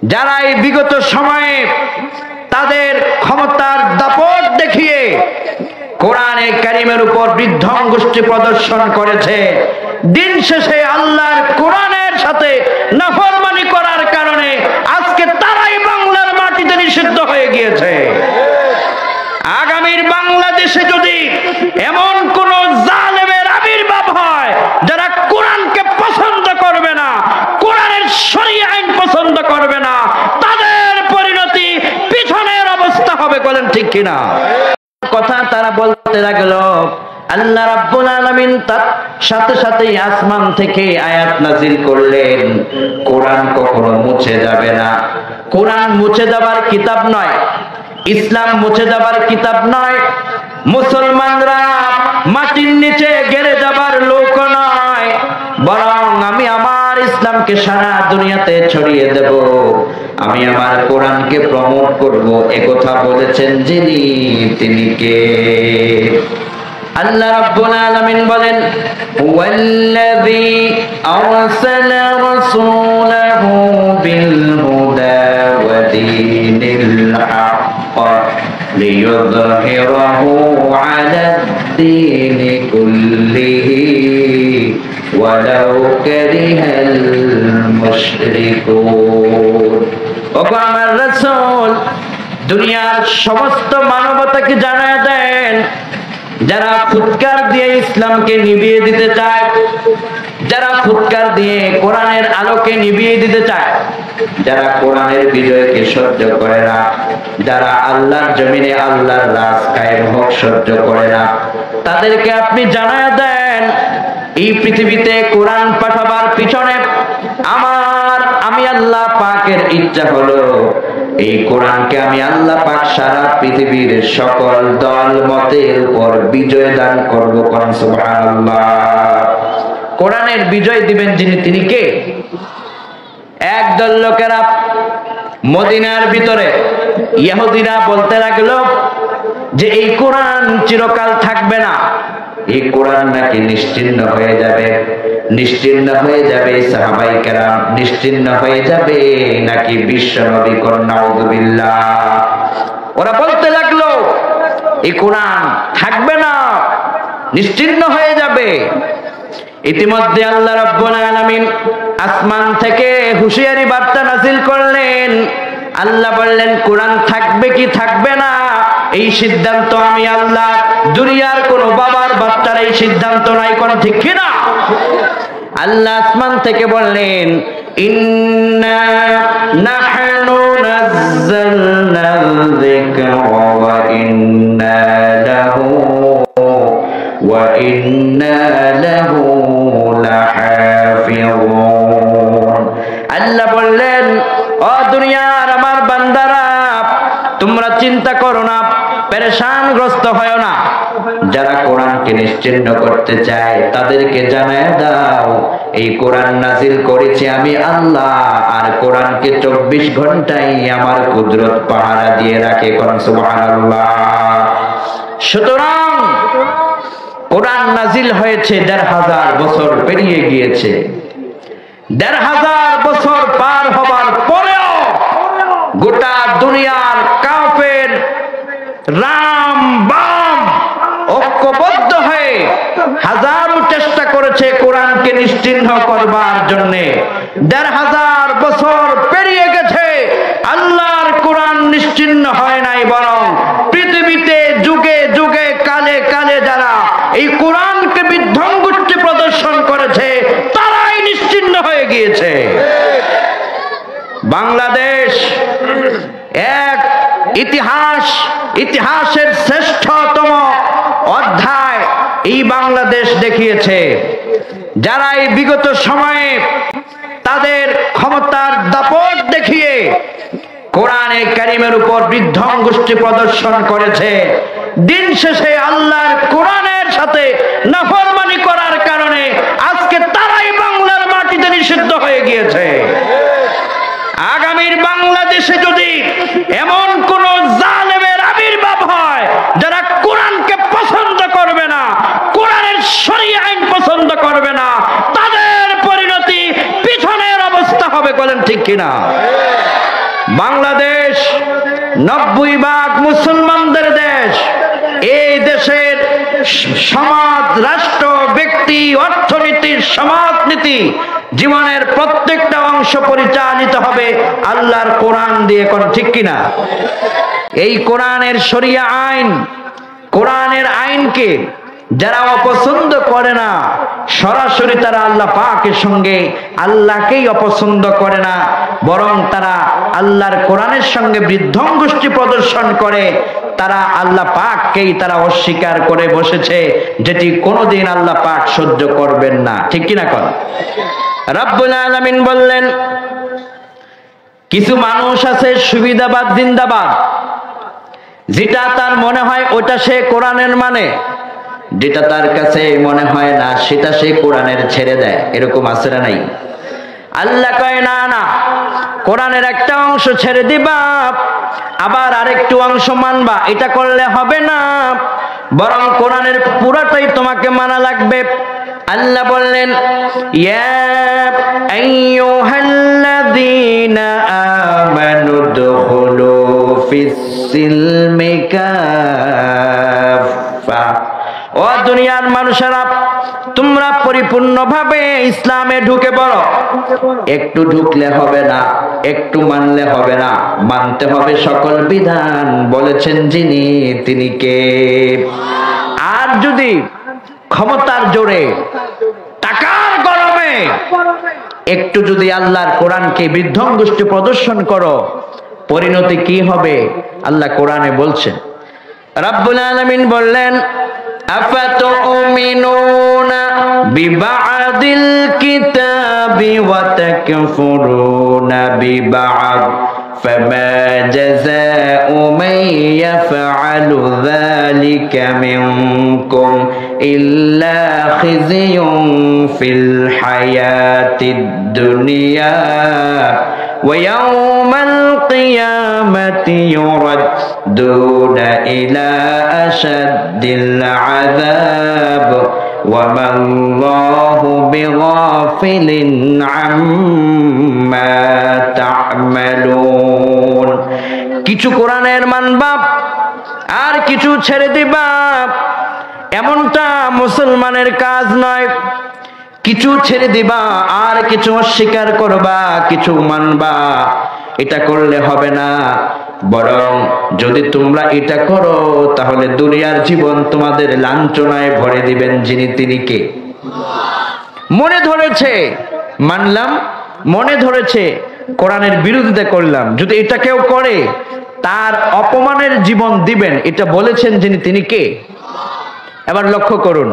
যারা এই বিগত সময়ে তাদের ক্ষমতার দাপট দেখিয়ে কোরআনে কারিমের উপর বিধ্বংসী প্রদর্শন করেছে, দিন শেষে আল্লাহর কোরআনের সাথে নাফরমানি করার কারণে আজকে তারাই বাংলার মাটিতে নিষিদ্ধ হয়ে গিয়েছে। আগামীর বাংলাদেশে যদি এমন কোন জালেমের আবির্ভাব হয় যারা কোরআনকে পছন্দ করবে না, কোরআনের শরীয়ত আইন পছন্দ করবে না, তাদের পরিণতি পিছনের অবস্থা হবে। বলেন ঠিক কিনা? কথা তারা বলতে লাগলো, আল্লাহ রাব্বুল আলামিন তার সাথে সাথে আসমান থেকে আয়াত নাজিল করলেন, কোরআন কখনো মুছে যাবে না। কোরআন মুছে যাবার কিতাব নয়, ইসলাম মুছে যাবার কিতাব নয়, মুসলমানরা মাটির নিচে গেড়ে যাবার লোক নয়, বরং আমি আমার ইসলামকে সারা দুনিয়াতে ছড়িয়ে দেব, আমি আমার কোরআনকে প্রমোট করব। একথা বলেছেন যিনি, তিনি কে? আল্লাহ রাব্বুল আলামিন বলেন, ওয়াল্লাযী আরসালা রাসূলাহু বিল হুদা ওয়া দীনিল হক লিইয়ুযহিরাহু আলাদ-দীনি কুল্লিহি ওয়ালাউ কারিহাল মুশরিকুন। ওগো আমার রাসূল, দুনিয়ার সমস্ত মানবতাকে জানায় দেন, যারা ফুৎকার দিয়ে ইসলামকে নিভিয়ে দিতে চায়, যারা ফুৎকার দিয়ে কোরআনের আলোকে নিভিয়ে দিতে চায়, যারা কোরআনের বিজয়কে সহ্য করে না, যারা আল্লাহর জমিনে আল্লাহর রাজ কায়েম হোক সহ্য করে না, তাদেরকে আপনি জানায় দেন, এই পৃথিবীতে কোরআন পাঠাবার পিছনে আমি আল্লাহ পাকের ইচ্ছা হলো এই কোরআনকে আমি আল্লাহ পাক সারা পৃথিবীর সকল দল মতের উপর বিজয় দান করব। কোন সুবহানাল্লাহ। কোরআনের বিজয় দিবেন যিনি, তিনি কে? একদল লোকেরা মদিনার ভিতরে ইহুদিরা বলতে লাগলো যে এই কোরআন চিরকাল থাকবে না, এই কোরআন নাকি নিশ্চিহ্ন হয়ে যাবে, নিশ্চিহ্ন হয়ে যাবে, সাহাবায়ে কেরাম নিশ্চিহ্ন হয়ে যাবে, নাকি বিশ্ব নবী নাউযুবিল্লাহ। ওরা বলতে লাগলো এই কোরআন থাকবে না, নিশ্চিহ্ন হয়ে যাবে। ইতিমধ্যে আল্লাহ রাব্বুল আলামিন আসমান থেকে হুঁশিয়ারি বার্তা নাযিল করলেন। আল্লাহ বললেন, কোরআন থাকবে কি থাকবে না এই সিদ্ধান্ত আমি আল্লাহ, দুনিয়ার কোন বাবার বাচ্চার এই সিদ্ধান্ত নাই। কোন ঠিক কিনা? আল্লাহ আসমান থেকে বললেন, ইন্না নাহনু নাযালনা যিকরা ওয়া ইন্না লাহু লাহাফিযুন। আল্লাহ বললেন, ও দুনিয়ার আমার বান্দারা, তোমরা চিন্তা করো না, পেরেশানগ্রস্ত হয় না। যারা কোরআনকে নিশ্চিহ্ন করতে চায় তাদেরকে জানায় দাও এই কোরআন নাজিল করেছি আমি আল্লাহ, আর কোরআনকে 24 ঘন্টাই আমার কুদরত পাহারা দিয়ে রাখে। কোন সুবহানাল্লাহ। সুতরাং কোরআন নাজিল হয়েছে ১৫০০ বছর পেরিয়ে গিয়েছে। ১৫০০ বছর পার হবার পরেও গোটা দুনিয়ার কাফের রাম বাম ঐক্যবদ্ধ হয়ে হাজারো চেষ্টা করেছে কোরআনকে নিশ্চিহ্ন করবার জন্য। ১৫০০ বছর পেরিয়ে গেছে, আল্লাহর কোরআন নিশ্চিহ্ন হয় নাই, বরং পৃথিবীতে যুগে যুগে কালে কালে যারা এই কোরআনকে বিধ্বংসী প্রদর্শন করেছে তারাই নিশ্চিহ্ন হয়ে গিয়েছে। বাংলাদেশ এক ইতিহাসের শ্রেষ্ঠতম অধ্যায় এই বাংলাদেশ দেখিয়েছে। যারা এই বিগত সময়ে তাদের ক্ষমতার দাপট দেখিয়ে কোরআনে কারিমের উপর বিধ্বংসী প্রদর্শন করেছে, দিন শেষে আল্লাহর কোরআনের সাথে নাফরমানি করার কারণে আজকে তারাই বাংলার মাটিতে নিষিদ্ধ হয়ে গিয়েছে। আগামীর বাংলাদেশে যদি এমন কোন জালেমের আবির্ভাব হয় যারা কোরআনকে পছন্দ করবে না, কোরআনের শরীয়ত আইন পছন্দ করবে না, তাদের পরিণতি পিছনের অবস্থা হবে। বলেন ঠিক কিনা? বাংলাদেশ 90% মুসলমানদের দেশ। এই দেশের সমাজ, রাষ্ট্র, ব্যক্তি, অর্থনীতি, সমাজনীতি, জীবনের প্রত্যেকটা অংশ পরিচালিত হবে আল্লাহর কোরআন দিয়ে। কোন ঠিক কিনা? এই কোরআনের শরিয়া আইন, কোরআনের আইনকে যারা অপছন্দ করে না, সরাসরি তারা আল্লাহ পাকের সঙ্গে আল্লাহকেই অপছন্দ করে না, বরং তারা আল্লাহর কোরআনের সঙ্গে বৃদ্ধঙ্গুষ্টি প্রদর্শন করে। তারা আল্লাহ পাককেই তারা অস্বীকার করে বসেছে, যেটি কোনোদিন আল্লাহ পাক সহ্য করবেন না। ঠিক কিনা? কোন রব্বুল আলামিন বললেন, কিছু মানুষ আছে সুবিধাবাদ জিন্দাবাদ, যেটা তার মনে হয় ওটা সে কোরআনের মানে, যেটা তার কাছে মনে হয় না সেটা সে কোরআনের ছেড়ে দেয়। এরকম আছে না নাই? আল্লাহ কয় না না, কোরআনের একটা অংশ ছেড়ে দিবা, আবার আরেকটু অংশ মানবা, এটা করলে হবে না, বরং কোরআনের পুরাটাই তোমাকে মানা লাগবে। আল্লাহ বললেন, ইয়া আইয়ুহাল্লাযীনা আমানু দুখুলু ফিস-সিলমি কাফা। ও দুনিয়ার মানুষেরা, তোমরা পরিপূর্ণভাবে ইসলামে ঢুকে পড়ো। একটু ঢুকলে হবে না, একটু মানলে হবে না, মানতে হবে সকল বিধান। বলেছেন যিনি, তিনি কে? আর যদি ক্ষমতার জোরে, টাকার গরমে একটু যদি আল্লাহর কোরআনকে বৃদ্ধঙ্গুষ্টি প্রদর্শন করো, পরিণতি কি হবে আল্লাহ কোরআনে বলছেন। রব্বুল আলামিন বললেন, আফাতুমিনুনা বিবাদিল কিতাবি ওয়া তাকফুরুনা বিবাদ ফামা জাযাউ মান ইয়াফআলু যালিকা মিনকুম ইল্লা খিzyun ফিল হায়াতিদ দুনিয়া ওয়া ইয়াওমাল কিয়ামাতি ইউরাদ্দুনা ইলা আশাদ্দিল আযাব ওয়া মাল্লাহু বিগাফিলিন আম্মা তা'মালুন। কিছু কোরআনের মানবা আর কিছু ছেড়ে দিবা, এমনটা মুসলমানের কাজ নয়। কিছু ছেড়ে দিবা আর কিছু অস্বীকার করবা, কিছু মানবা, এটা করলে হবে না। বরং যদি তোমরা এটা করো, তাহলে দুনিয়ার জীবন তোমাদের লাঞ্ছনায় ভরে দিবেন যিনি, তিনি কে? মনে ধরেছে মানলাম, মনে ধরেছে কোরআনের বিরোধিতা করলাম, যদি এটা কেউ করে তার অপমানের জীবন দিবেন, এটা বলেছেন যিনি, তিনি কে? এবার লক্ষ্য করুন।